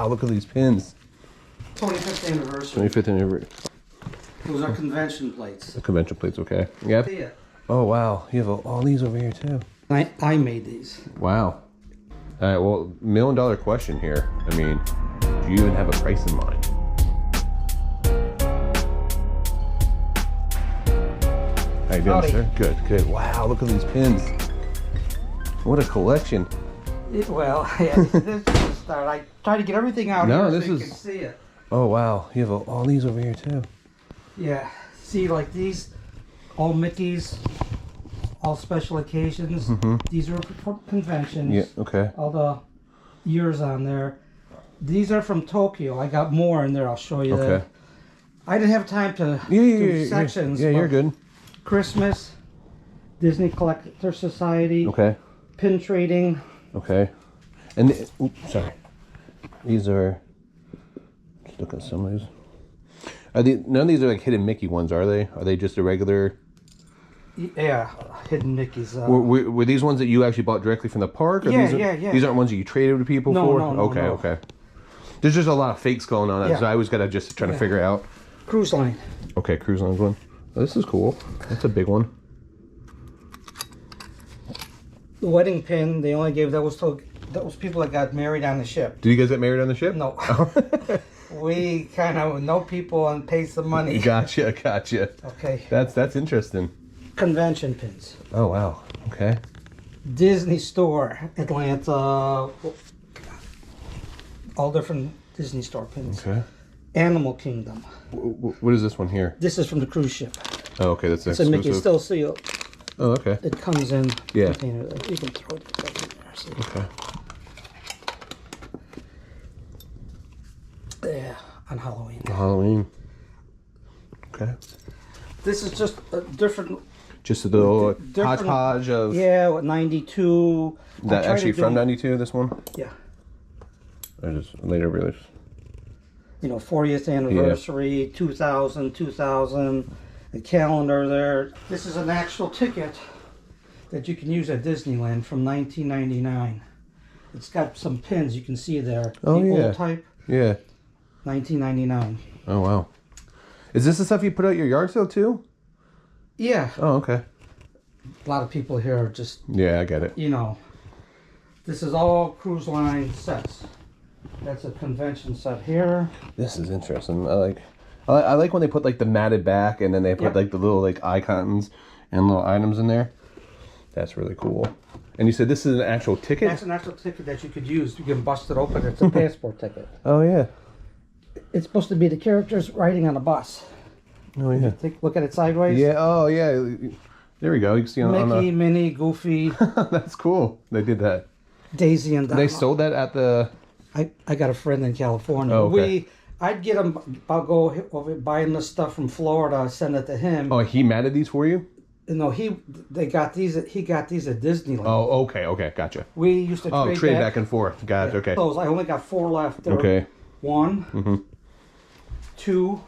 wow, look at these pins. 25th anniversary. 25th anniversary. Those are convention plates. The convention plates, okay. Yep. See ya. Oh, wow. You have all these over here, too. I made these. Wow. All right, well, $1 million question here. I mean, do you even have a price in mind? How you doing, sir? Good, good. Wow, look at these pins. What a collection. Well, yeah, this is the start. I try to get everything out here so you can see it. Oh, wow. You have all these over here, too. Yeah. See, like these, all Mickeys, all special occasions. These are for conventions. Yeah, okay. All the years on there. These are from Tokyo. I got more in there. I'll show you that. I didn't have time to do sections. Yeah, you're good. Christmas, Disney Collector Society. Okay. Pin trading. Okay. And, oops, sorry. These are, let's look at some of these. None of these are like hidden Mickey ones, are they? Are they just a regular? Yeah, hidden Mickeys. Were these ones that you actually bought directly from the park? Or Yeah. These aren't ones that you traded with people for? No, okay, no. okay. There's just a lot of fakes going on, so I always gotta just try to figure out. Cruise line. Okay, cruise line's one. Oh, this is cool. That's a big one. The wedding pin, they only gave those people that got married on the ship. Did you guys get married on the ship? No. We kind of know people and pay some money. Gotcha. Okay. That's interesting. Convention pins. Oh, wow. Okay. Disney Store, Atlanta. All different Disney Store pins. Okay. Animal Kingdom. What is this one here? This is from the cruise ship. Oh, okay. That's it's a Mickey, still sealed. Oh, okay. It comes in Yeah. container. You can throw it back in there. See? Okay. Yeah, on Halloween. Halloween. Okay. This is just a different. Just a little hodgepodge of. Yeah, what, 92. That actually from 92, this one? Yeah. Or just later release? You know, 40th anniversary, 2000, the calendar there. This is an actual ticket that you can use at Disneyland from 1999. It's got some pins you can see there. Oh, the yeah. old type. Yeah. 1999. Oh, wow. Is this the stuff you put out your yard sale too? Yeah. Oh, okay. A lot of people here are just... Yeah, I get it. You know, this is all cruise line sets. That's a convention set here. This is interesting. I like when they put like the matted back and then they put like the little like icons and little items in there. That's really cool. And you said this is an actual ticket? That's an actual ticket that you could use. You can bust it open. It's a passport ticket. Oh, yeah. It's supposed to be the characters riding on a bus. Oh, yeah. Look at it sideways. Yeah, oh, yeah. There we go. You can see on Mickey, Minnie, Goofy. That's cool. They did that. Daisy and Donald. They sold that at the... I got a friend in California. Oh, okay. I'd get him, I'll go over buying the stuff from Florida, send it to him. Oh, he matted these for you? No, he got these at Disneyland. Oh, okay, gotcha. We used to trade back and forth. Gotcha, okay. Those, I only got 4 left. There. Okay. 1, 2,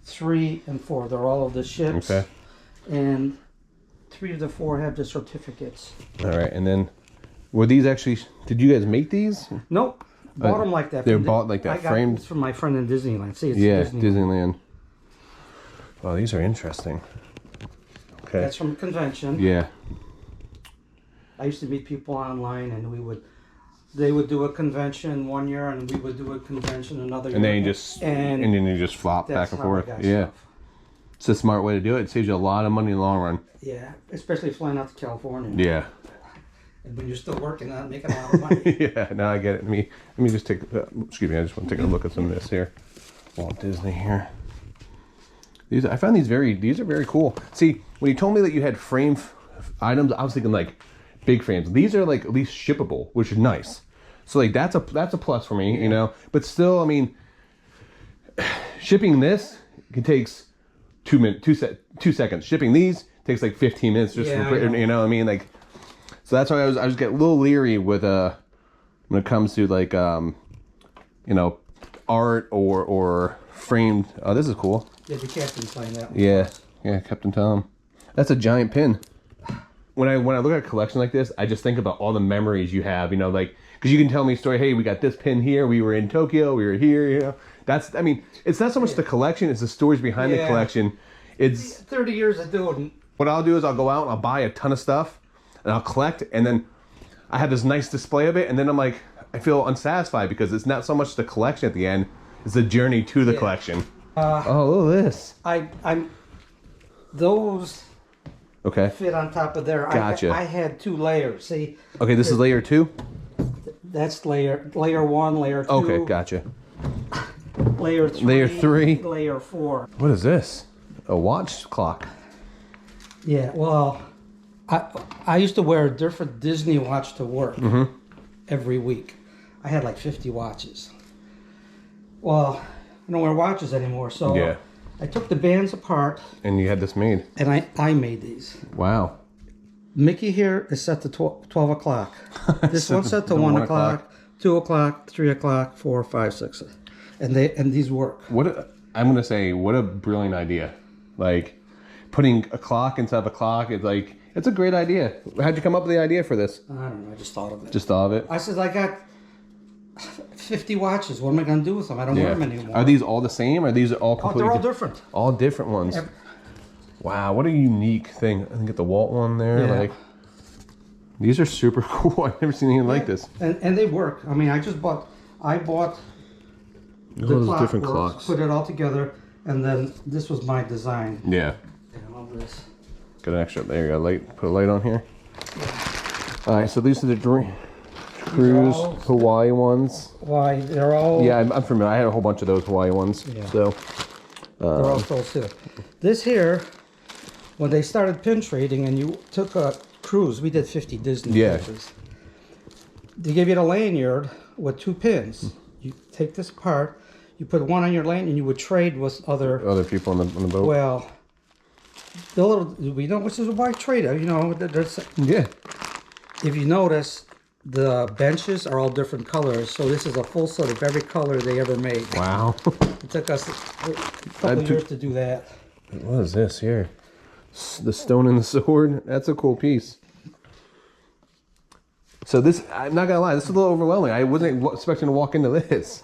3, and 4. They're all of the ships. Okay. And 3 of the 4 have the certificates. All right, and then were these actually? Did you guys make these? Nope. Bought them like that. They're bought like that, framed. I got this from my friend in Disneyland. See, it's Disneyland. Wow, these are interesting. Okay. That's from a convention. Yeah. I used to meet people online, and they would do a convention one year, and we would do a convention another year. And then you just flop back and forth. Yeah. Stuff. It's a smart way to do it. It saves you a lot of money in the long run. Yeah, especially flying out to California. Yeah. And when you're still working on making a lot of money. Yeah, now I get it. Let me just take. Excuse me. I just want to take a look at some of this here. Walt Disney here. I found these are very cool. See, when you told me that you had frame items, I was thinking like big frames. These are like at least shippable, which is nice. So like that's a plus for me, you know. But still, I mean, shipping this takes 2 seconds. Shipping these takes like 15 minutes just for, you know what I mean, like. So that's why I was getting a little leery with when it comes to like you know, art or framed. Oh, this is cool. Yeah, the captain signed that one. Yeah, Captain Tom. That's a giant pin. When I look at a collection like this, I just think about all the memories you have. You know, like because you can tell me a story. Hey, we got this pin here. We were in Tokyo. We were here. You know, that's. I mean, it's not so much the collection; it's the stories behind the collection. It's 30 years of doing. What I'll do is I'll go out and I'll buy a ton of stuff, and I'll collect, and then I have this nice display of it, and then I'm like, I feel unsatisfied because it's not so much the collection at the end; it's the journey to the collection. Oh, look at this. I'm those. Okay. Fit on top of there. Gotcha. I had 2 layers. See. Okay, this is layer 2. That's layer 1, layer 2. Okay, gotcha. Layer 3. Layer 3. Layer 4. What is this? A watch clock. Yeah. Well, I used to wear a different Disney watch to work every week. I had like 50 watches. Well, I don't wear watches anymore, so yeah. I took the bands apart. And you had this made. And I made these. Wow. Mickey here is set to 12 o'clock. This one's set to 1 o'clock, 2 o'clock, 3 o'clock, 4, 5, 6. And these work. I'm going to say, what a brilliant idea. Like, putting a clock inside of a clock, it's a great idea. How'd you come up with the idea for this? I don't know, I just thought of it. Just thought of it? I said, I got 50 watches. What am I going to do with them? I don't wear them anymore. Are these all the same? Or are these all completely they're all different. All different ones. Wow, what a unique thing. I think get the Walt one there. Yeah. Like, these are super cool. I've never seen anything like this. And they work. I mean, I bought the clock different clocks. Put it all together, and then this was my design. Yeah. I love this. Got an extra, there you go, light, put a light on here. Yeah. All right, so these are the Cruise Hawaii ones. Why, they're all... Yeah, I'm familiar. I had a whole bunch of those Hawaii ones. Yeah. So they're all sold too. This here, when they started pin trading and you took a cruise, we did 50 Disney cruises. They give you the lanyard with 2 pins. You take this apart, you put one on your lanyard, and you would trade with other people on the boat. Well, which is why trader. You know, yeah. If you notice, the benches are all different colors. So this is a full set of every color they ever made. Wow. It took us a couple years to do that. What is this here? The stone and the sword. That's a cool piece. So this, I'm not gonna lie, this is a little overwhelming. I wasn't expecting to walk into this.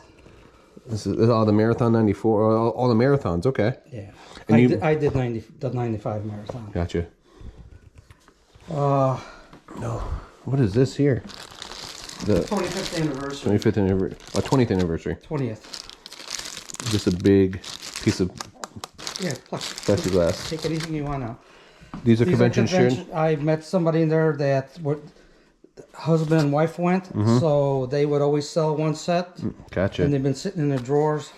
This is all the Marathon 94, all the marathons. Okay. Yeah. And I did the 95 marathon. Gotcha. No. What is this here? The 25th anniversary. 25th anniversary. 20th anniversary. 20th. Just a big piece of plexiglass. Take anything you want out. These are convention shirts. I met somebody in there that husband and wife went, so they would always sell one set. Gotcha. And they've been sitting in their drawers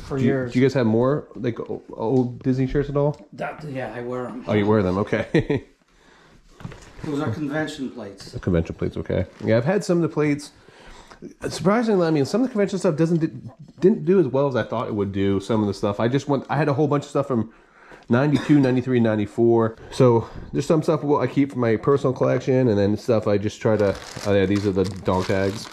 for years. Do you guys have more like old Disney shirts at all? Yeah, I wear them. Oh, you wear them? Okay. Those are convention plates. The convention plates, okay. Yeah, I've had some of the plates. Surprisingly, I mean, some of the convention stuff didn't do as well as I thought it would do. Some of the stuff I had a whole bunch of stuff from 92, 93, 94. So there's some stuff I keep for my personal collection, and then stuff I just try to. Oh yeah, these are the dog tags.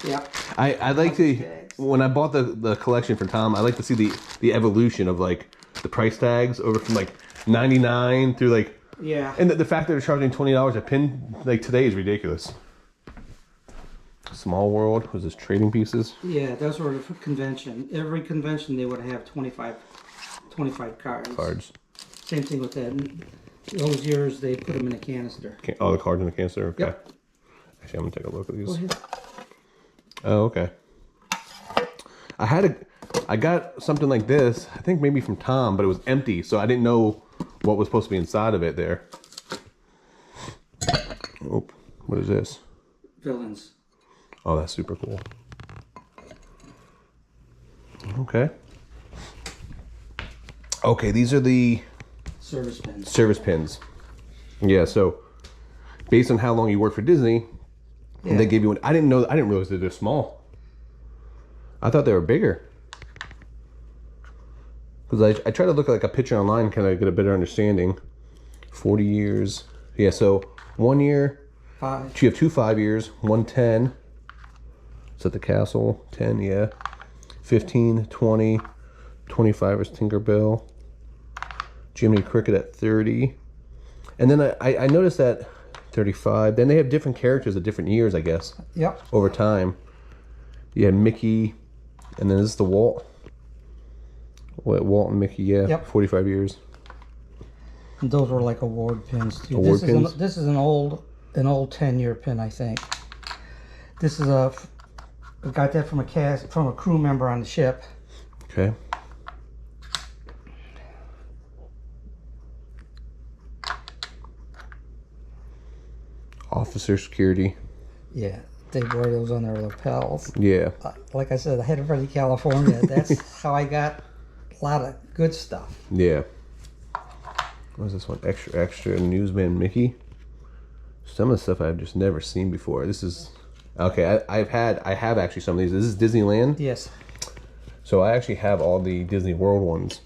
Yeah. I like to, when I bought the collection for Tom, I like to see the evolution of like the price tags over from like 99 through like. Yeah. And the fact that they're charging $20 a pin like today is ridiculous. Small World was this trading pieces. Yeah, those were for convention. Every convention they would have 25 cards. Same thing with that. Those years they put them in a canister. Oh, the cards in the canister? Okay. Yep. Actually, I'm going to take a look at these. Oh, okay. I got something like this, I think maybe from Tom, but it was empty, so I didn't know what was supposed to be inside of it there. Oh, what is this? Villains. Oh, that's super cool. Okay. Okay, these are the service pins. Service pins. Yeah, so based on how long you worked for Disney, they give you one. I didn't realize that they're small. I thought they were bigger. Because I try to look at like a picture online, kind of get a better understanding. 40 years. Yeah, so 1 year. 5. So you have 2 5 years, 1 10. It's at the castle. 10, yeah. 15, 20, 25 is Tinkerbell. Jiminy Cricket at 30. And then I noticed that 35. Then they have different characters at different years, I guess. Yep. Over time. You had Mickey, and then this is the Walt. Walt and Mickey, yeah. Yep. 45 years. And those were like award pins too. Award pins? This is an old 10-year pin, I think. This is I got that from a crew member on the ship. Okay. Officer security. Yeah, they wore those on their lapels. Yeah. Like I said, I had it from California. That's how I got a lot of good stuff. Yeah. What is this one? Extra newsman Mickey. Some of the stuff I've just never seen before. This is okay. I have actually some of these. This is Disneyland. Yes. So I actually have all the Disney World ones.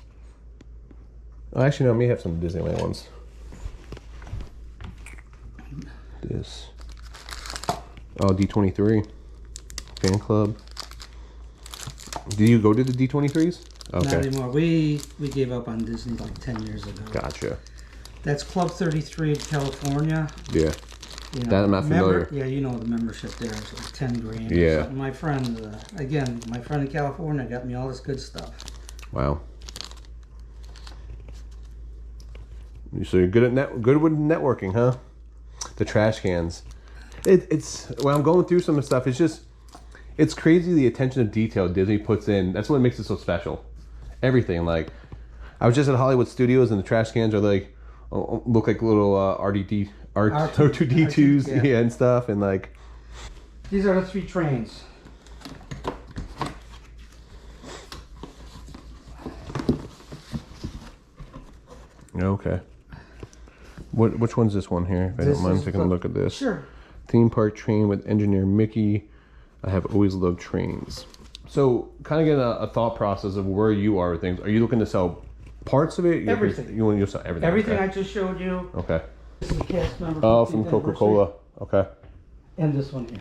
Oh, actually, no, I may have some Disneyland ones. This. Oh, D23 fan club. Do you go to the D23s? Okay. Not anymore. We gave up on Disney like 10 years ago. Gotcha. That's Club 33 in California. Yeah. You know, that I'm not familiar. Yeah, you know the membership there is like 10 grand. Yeah. My friend, my friend in California got me all this good stuff. Wow. So you're good with networking, huh? The trash cans. It's when I'm going through some of the stuff, it's crazy the attention to detail Disney puts in. That's what makes it so special. Everything, like I was just at Hollywood Studios and the trash cans are like look like little R2D2s, yeah, and stuff, and like these are the 3 trains. Okay. Which one's this one here? If I don't mind taking a look at this. Sure. Theme park train with engineer Mickey. I have always loved trains. So, kind of get a thought process of where you are with things. Are you looking to sell parts of it? Everything. You want to sell everything? Everything okay. I just showed you. Okay. This is the cast member. Oh, from Coca-Cola. Okay. And this one here.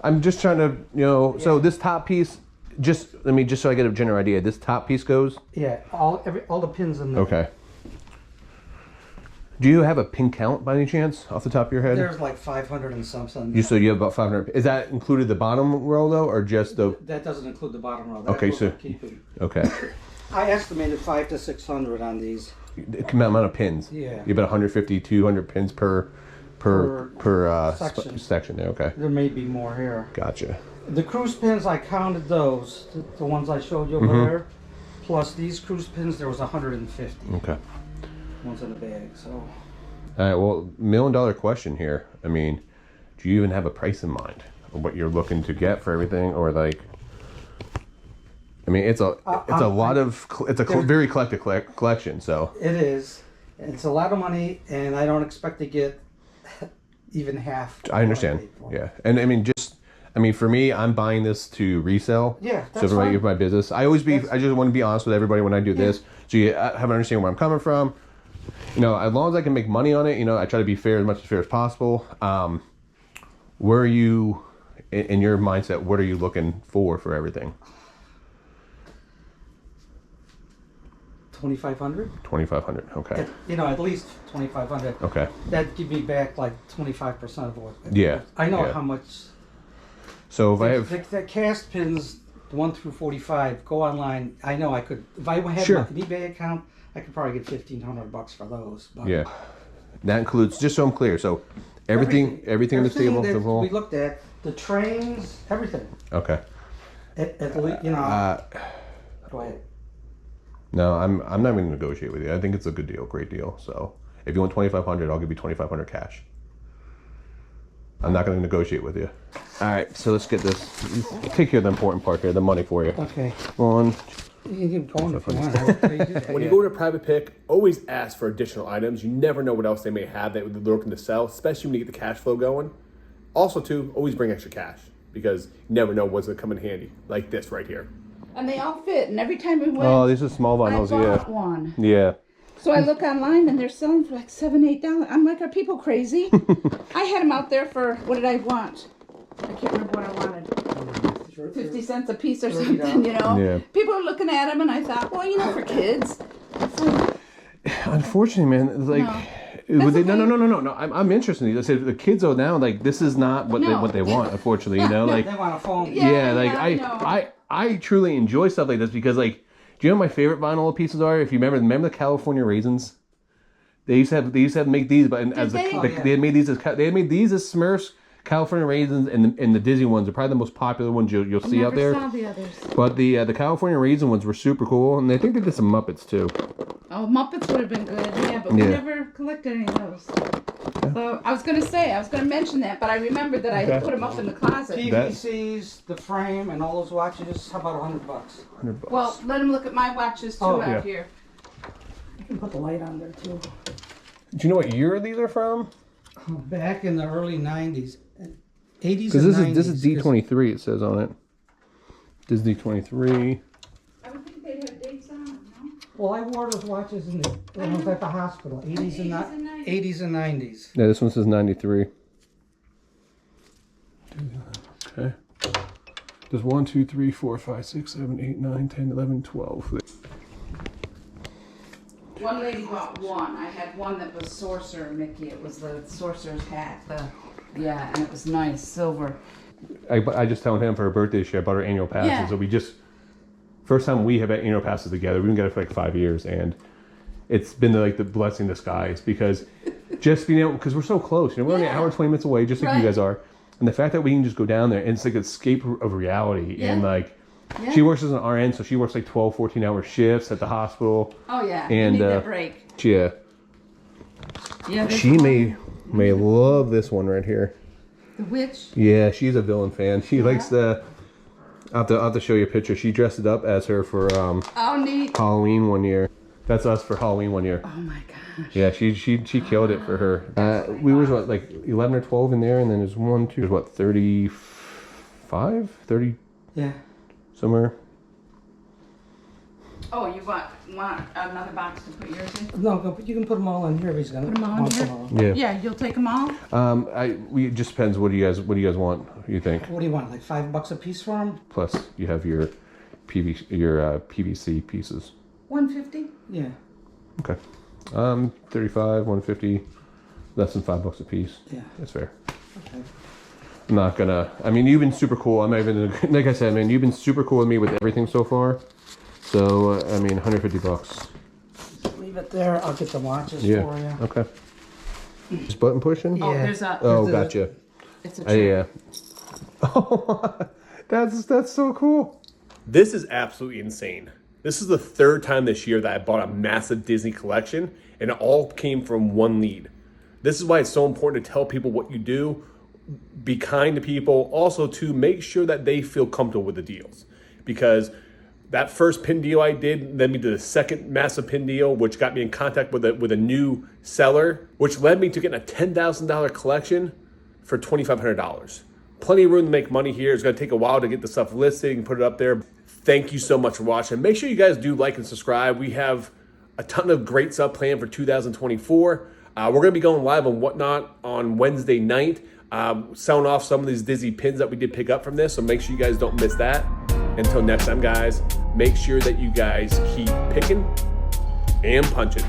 I'm just trying to, Yeah. So this top piece, just so I get a general idea. This top piece goes. Yeah, all the pins in there. Okay. Do you have a pin count by any chance off the top of your head? There's like 500 and something. So you have about 500. Is that included the bottom row though, or just the? That doesn't include the bottom row. Okay, so okay. I estimated 500 to 600 on these. The amount of pins. Yeah. You have about 150, 200 pins per section there. Okay. There may be more here. Gotcha. The cruise pins, I counted those, the ones I showed you over there. Plus these cruise pins, there was 150. Okay. Ones in the bag. So. All right. Well, $1 million question here. I mean, do you even have a price in mind of what you're looking to get for everything, or like? I mean, it's a very eclectic collection. So it is. It's a lot of money, and I don't expect to get even half. I understand. Yeah, and I mean, for me, I'm buying this to resell. Yeah, that's so fine. For my business, I just want to be honest with everybody when I do this, so you have an understanding where I'm coming from. As long as I can make money on it, I try to be fair as possible. Where are you in your mindset? What are you looking for everything? 2,500. 2,500. Okay. At least 2,500. Okay. That'd give me back like 25% of what. Yeah. I know how much. So if I have the cast pins 1 through 45, go online. I know I could if I had Sure. an eBay account, I could probably get $1,500 for those. But yeah, that includes, just so I'm clear. So everything on the table. That we looked at the trains, everything. Okay. At least Go ahead. No, I'm not even gonna negotiate with you. I think it's a good deal, great deal. So if you want 2,500, I'll give you 2,500 cash. I'm not gonna negotiate with you. All right, so let's get this. Take care of the important part here, the money for you. Okay. One. You can keep going if you want. When you go to a private pick, always ask for additional items. You never know what else they may have that they're looking to sell, especially when you get the cash flow going. Also, too, always bring extra cash because you never know what's going to come in handy, like this right here. And they all fit, and every time we went, Oh, these are small vinyls, I bought one. Yeah. So I look online, and they're selling for like $7, $8. I'm like, are people crazy? I had them out there for, what did I want? I can't remember what I wanted. 50 cents a piece or something, Yeah. People are looking at them, and I thought, well, for kids. Unfortunately, man, No. I'm interested in these. I said the kids are now like this is not what they want. Unfortunately, you know, like They want a phone. I truly enjoy stuff like this because like, do you know what my favorite vinyl pieces are? If you remember the California Raisins. They used to make these, but they had made these as Smurfs, California Raisins, and the Disney ones are probably the most popular ones you'll see out there. Saw the others. But the California Raisin ones were super cool, and I think they did some Muppets too. Oh, Muppets would have been good, yeah, but we never collected any of those. So I was gonna mention that, but I remembered that I put them up in the closet. PVCs, the frame, and all those watches. How about $100? $100. Well, let him look at my watches too out here. You can put the light on there too. Do you know what year these are from? Back in the early 90s. 80s Because and 90s. this is D23. It says on it. Disney 23. I would think they'd have dates on them, no? Well, I wore those watches when I was at the hospital. 80s and 90s. Yeah, this one says 93. Okay. There's 1, 2, 3, 4, 5, 6, 7, 8, 9, 10, 11, 12. One lady bought one. I had one that was Sorcerer Mickey. It was the Sorcerer's hat. And it was nice, silver. I just told him for her birthday this year, I bought her annual passes. Yeah. So first time we have annual passes together. We've been together for like 5 years, and it's been the blessing in disguise because just being able, because we're so close. You know, we're only an hour and 20 minutes away, just like you guys are. And the fact that we can just go down there and it's like an escape of reality. And like, she works as an RN, so she works like 12, 14-hour shifts at the hospital. Oh yeah, and you need that break. Yeah. She may love this one right here. The witch. Yeah, she's a villain fan. She likes the. I'll have to show you a picture. She dressed it up as her for neat. Halloween one year. That's us for Halloween one year. Oh my gosh. Yeah, she killed it for her. We were like 11 or 12 in there, and then there's 1, 2, there's 35, 30. Yeah. Somewhere. Oh, you want another box to put yours in? No, you can put them all in here. He's gonna put them all in here. Yeah. Yeah, you'll take them all. It just depends. What do you guys want? What do you think? What do you want? Like $5 a piece for them? Plus, you have your PVC pieces. 150. Yeah. Okay. 35, 150, less than $5 a piece. Yeah. That's fair. Okay. I'm not gonna. I mean, you've been super cool. I'm not even like I said, man. You've been super cool with me with everything so far. So I mean, $150. Just leave it there. I'll get the watches for you. Okay. Just button pushing. Oh, there's a. Oh, gotcha. It's a trick. Yeah. Oh, that's so cool. This is absolutely insane. This is the third time this year that I bought a massive Disney collection, and it all came from one lead. This is why it's so important to tell people what you do, be kind to people, also to make sure that they feel comfortable with the deals. Because that first pin deal I did led me to the second massive pin deal, which got me in contact with a new seller, which led me to getting a $10,000 collection for $2,500. Plenty of room to make money here. It's going to take a while to get the stuff listed and put it up there. Thank you so much for watching. Make sure you guys do like and subscribe. We have a ton of great stuff planned for 2024. We're going to be going live on Whatnot on Wednesday night, selling off some of these Disney pins that we did pick up from this. So make sure you guys don't miss that. Until next time, guys, make sure that you guys keep picking and punching.